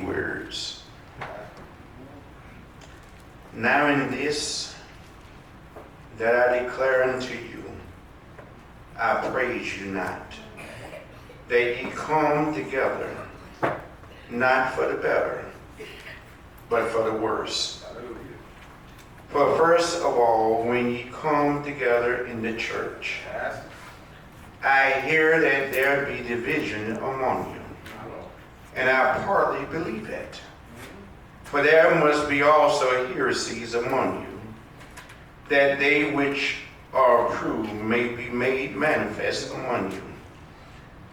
words. Now in this that I declare unto you, I praise you not, that ye come together, not for the better, but for the worse. For first of all, when ye come together in the church, I hear that there be division among you, and I partly believe it. For there must be also heresies among you, that they which are approved may be made manifest among you.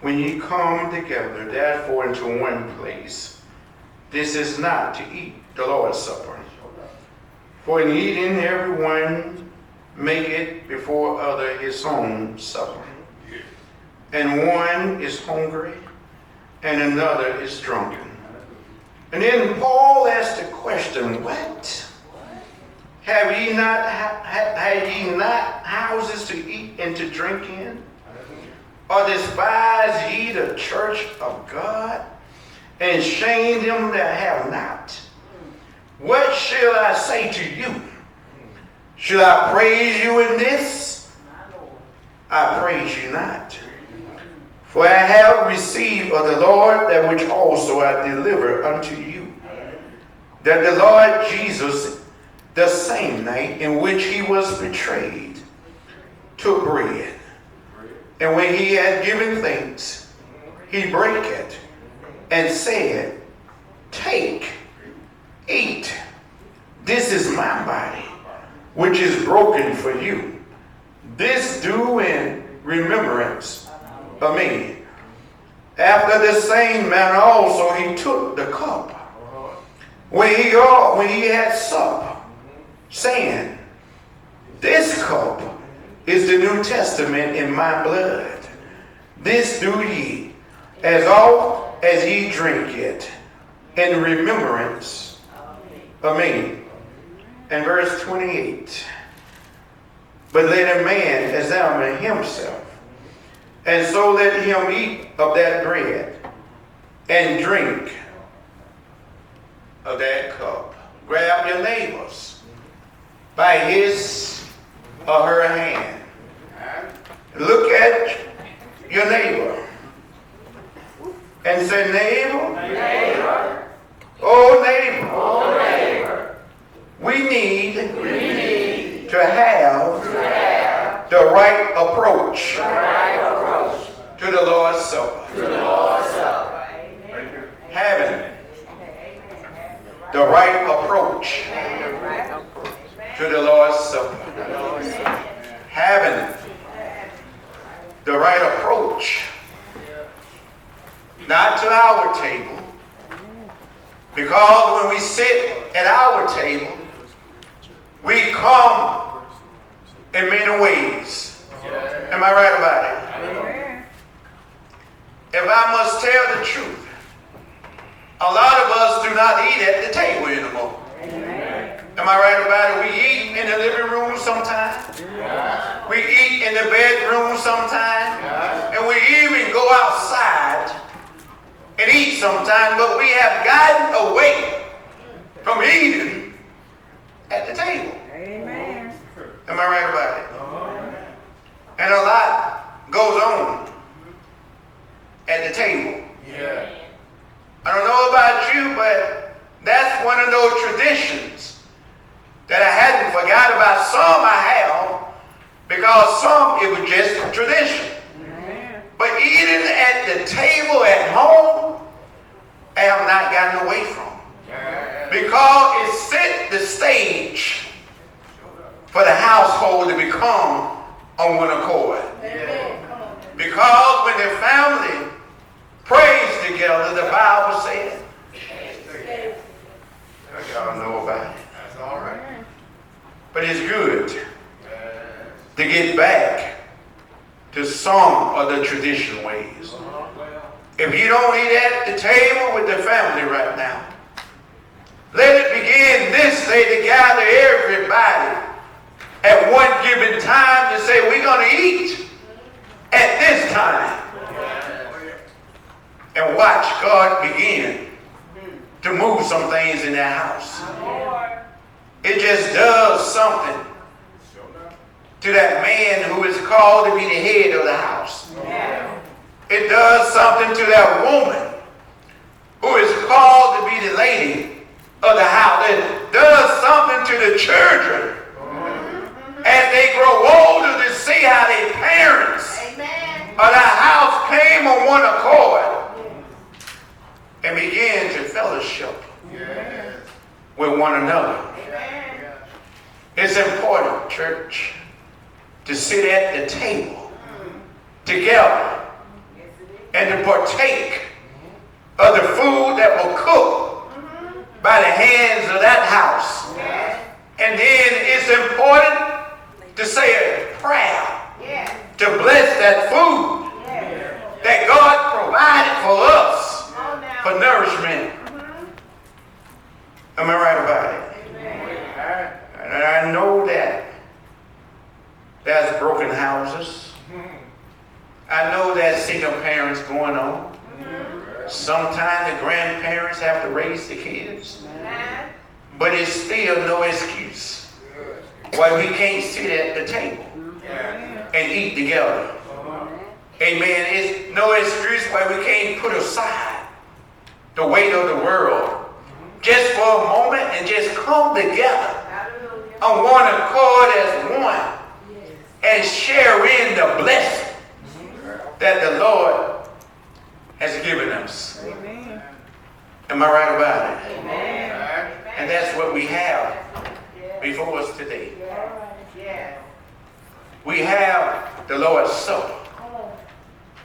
When ye come together, therefore, into one place, this is not to eat the Lord's Supper. For in eating, everyone maketh before other his own supper. And one is hungry, and another is drunken. And then Paul asked the question, what? Have ye not houses to eat and to drink in? Or despise ye the church of God, and shame them that have not? What shall I say to you? Shall I praise you in this? I praise you not. For I have received of the Lord that which also I delivered unto you, that the Lord Jesus, the same night in which he was betrayed, took bread. And when he had given thanks, he brake it and said, take, eat. This is my body, which is broken for you. This do in remembrance of me. After the same manner also he took the cup when he had supped, saying, this cup is the New Testament in my blood. This do ye, as oft as ye drink it, in remembrance of me. And verse 28. But let a man examine himself, and so let him eat of that bread and drink of that cup. Grab your neighbors by his or her hand. Look at your neighbor and say, neighbor, oh neighbor, we need to have the right approach to the Lord's Supper. Having the right approach to the Lord's Supper. Having the right approach, not to our table, because when we sit at our table, we come in many ways. Am I right about it? If I must tell the truth, a lot of us do not eat at the table anymore. Am I right about it? We eat in the living room sometimes. We eat in the bedroom sometimes. And we even go outside and eat sometimes. But we have gotten away from eating at the table. Amen. Am I right about it? And a lot goes on at the table. I don't know about you, but that's one of those traditions that I hadn't forgot about. Some I have, because some it was just tradition. But eating at the table at home, I have not gotten away from. Because it set the stage for the household to become on one accord. Because when the family prays together, the Bible says, y'all know about it. That's all right. But it's good to get back to some of the traditional ways. If you don't eat at the table with the family right now, let it begin this day to gather everybody at one given time to say, we're going to eat at this time. And watch God begin to some things in that house. It just does something to that man who is called to be the head of the house. It does something to that woman who is called to be the lady of the house. It does something to the children as they grow older to see how their parents of the house came on one accord and began to fellowship with one another. It's important, church, to sit at the table together and to partake of the food that will cook by the hands of that house. And then it's important to say a prayer to bless that food that God provided for us for nourishment. Am I right about it? And I know that there's broken houses. I know there's single parents going on. Sometimes the grandparents have to raise the kids. But it's still no excuse why we can't sit at the table and eat together. Amen. It's no excuse why we can't put aside the weight of the world just for a moment and just come together on one accord as one and share in the blessing that the Lord has given us. Amen. Am I right about it? Amen. And that's what we have before us today. We have the Lord's Supper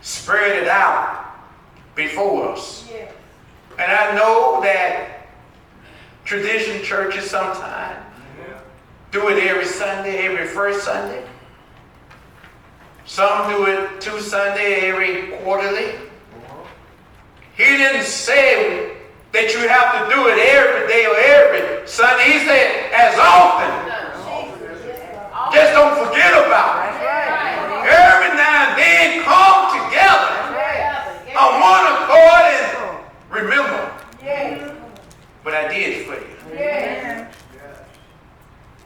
spread it out before us. And I know that tradition churches sometimes do it every Sunday, every first Sunday. Some do it 2 Sundays every quarterly. He didn't say that you have to do it every day or every Sunday. He said as often. Just don't forget about it. Every now and then come together on one accord and remember what I did for you.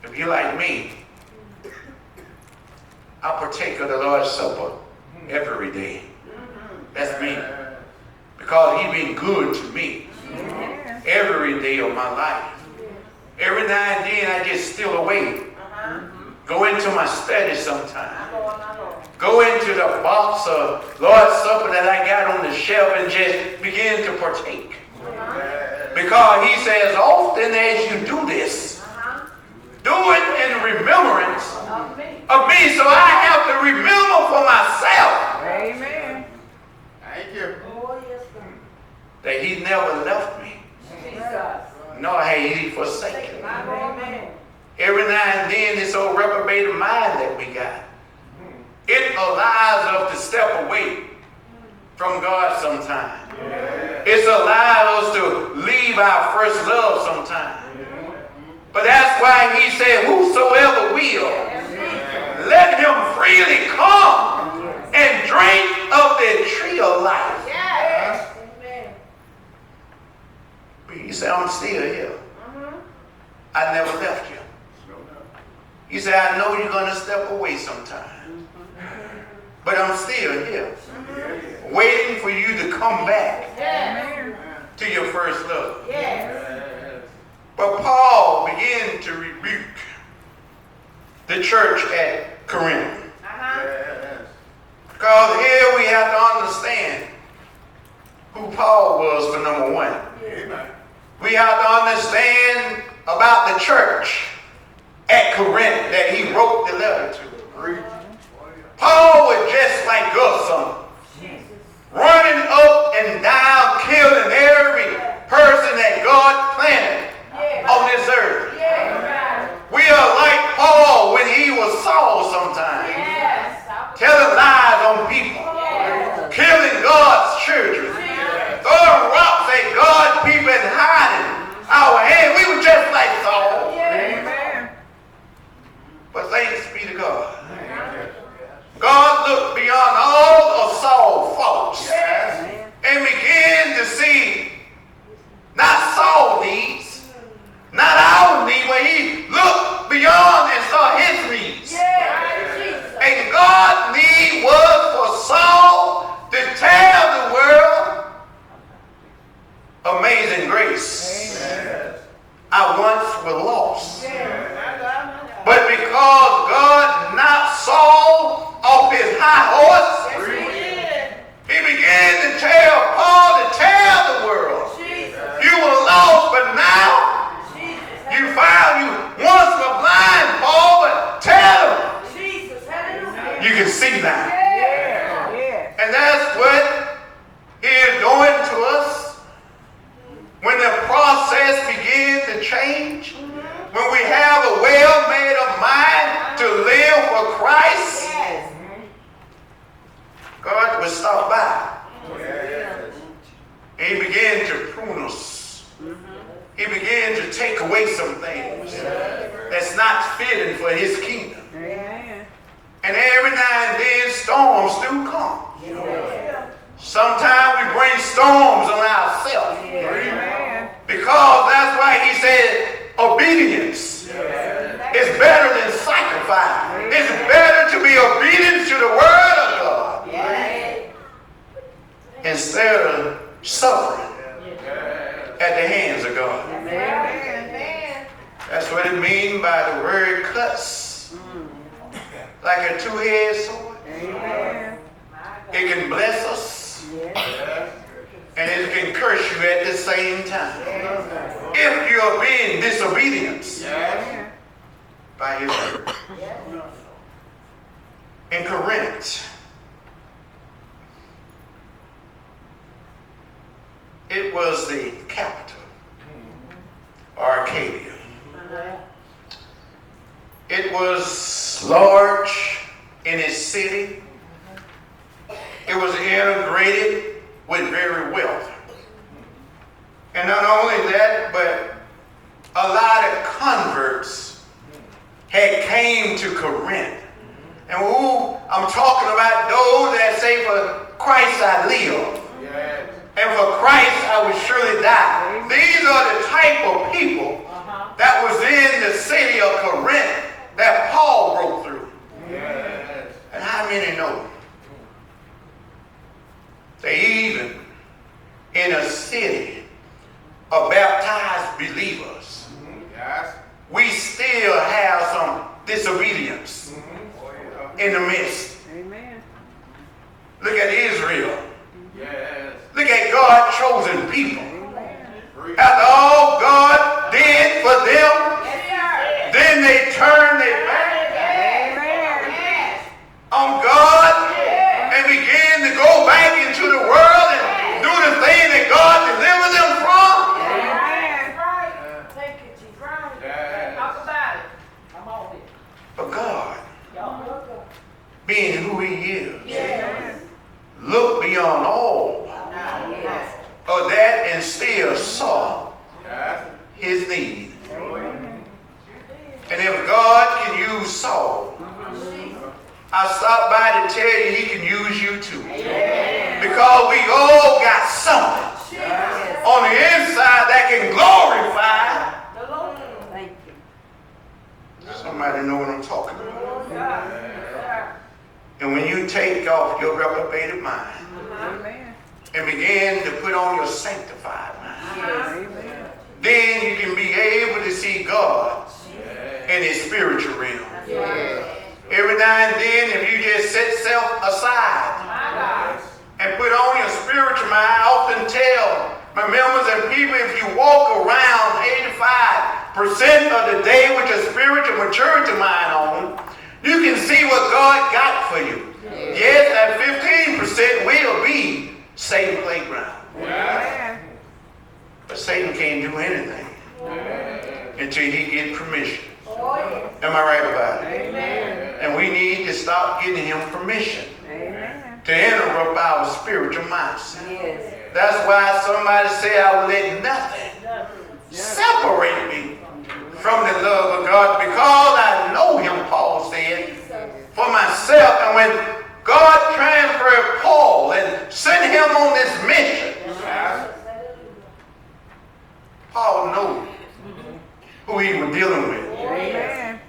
If you're like me, I partake of the Lord's Supper every day. That's me. Because He's been good to me every day of my life. Every now and then I just steal away. Go into my study sometime. Go into the box of Lord's Supper that I got on the shelf and just begin to partake. Because He says, often as you do this, do it in remembrance of me. So I have to remember for myself. Amen. Thank you. That He never left me. Nor had He forsaken me. Every now and then this old reprobated mind that we got, it allows us to step away from God sometimes. It allows us to leave our first love sometimes. But that's why He said, whosoever will, let him freely come and drink of the tree of life. But He said, I'm still here. I never left you. He said, I know you're going to step away sometime. But I'm still here. Waiting for you to come back to your first love. But Paul began to rebuke the church at Corinth. Because here we have to understand who Paul was for number one. We have to understand about the church at Corinth that he wrote the letter to. Paul was just like us, running up and down, killing every person that God planted on this earth. We are like Paul when he was Saul sometimes, telling lies on people, killing God's children, throwing rocks at God's people and hiding our hands. We were just like Saul. But thanks be to God. God looked beyond all of Saul's faults and began to see Amazing grace. I once was lost. But because God knocked Saul off his high horse, he began to tell Paul to tell the world, you were lost, but now you found you once were blind, Paul, but tell them. You can see now. And that's what he is doing to us. When the process begins to change, when we have a well-made up mind to live for Christ, God will stop by. And he began to prune us. He began to take away some things that's not fitting for his kingdom. And every now and then storms do come. Sometimes we bring storms on ourselves. Because that's why he said obedience is better than sacrifice. It's better to be obedient to the word of God instead of suffering at the hands of God. That's what it means by the word cuts. Like a two-edged sword. It can bless us and it can curse you at the same time. If you are being disobedient by his word. In Corinth, it was the capital, Arcadia. It was large in its city. It was integrated with very wealth. And not only that, but a lot of converts had came to Corinth. And I'm talking about those that say, for Christ I live. And for Christ I will surely die. These are the type of people that was in the city of Corinth that Paul broke through. And how many know? They even in a city of baptized believers, we still have some disobedience in the midst. Look at Israel. Look at God's chosen people. After all God did for them, then they turned their back on God and began to go back into the world and do the thing that God delivered them from. But God, being who he is, looked beyond all of that and still saw his need. And if God can use Saul, I stopped by to tell you he can use you too. Because we all got something on the inside that can glorify. Somebody know what I'm talking about. And when you take off your reprobated mind and begin to put on your sanctified mind, then you can be able to see God in his spiritual realm. Every now and then, if you just set self aside and put on your spiritual mind, I often tell my members and people, if you walk around 85% of the day with your spiritual maturity mind on, you can see what God got for you. Yes, that 15% will be Satan's playground. But Satan can't do anything until he gets permission. Am I right about it? And we need to stop giving him permission to interrupt our spiritual mindset. That's why somebody say, I will let nothing separate me from the love of God, because I know him, Paul said, for myself. And when God transferred Paul and sent him on this mission, Paul knew who he was dealing with.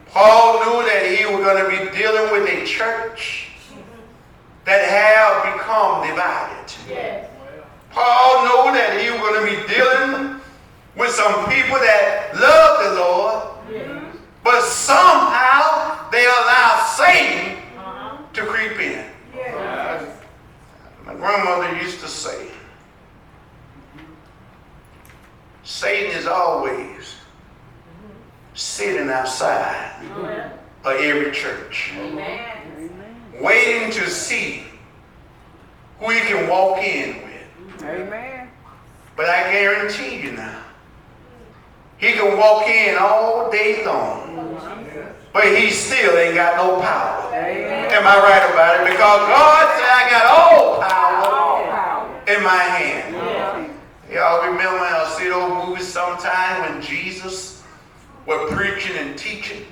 Paul knew that he was going to be dealing with a church that have become divided. Paul knew that he was going to be dealing with some people that love the Lord, but somehow they allow Satan to creep in. My grandmother used to say, Satan is always sitting outside of every church, waiting to see who he can walk in with. Amen. But I guarantee you now, he can walk in all day long, but he still ain't got no power. Amen. Am I right about it? Because God said I got all power in my hand. Y'all remember I see those movies sometime when Jesus was preaching and teaching,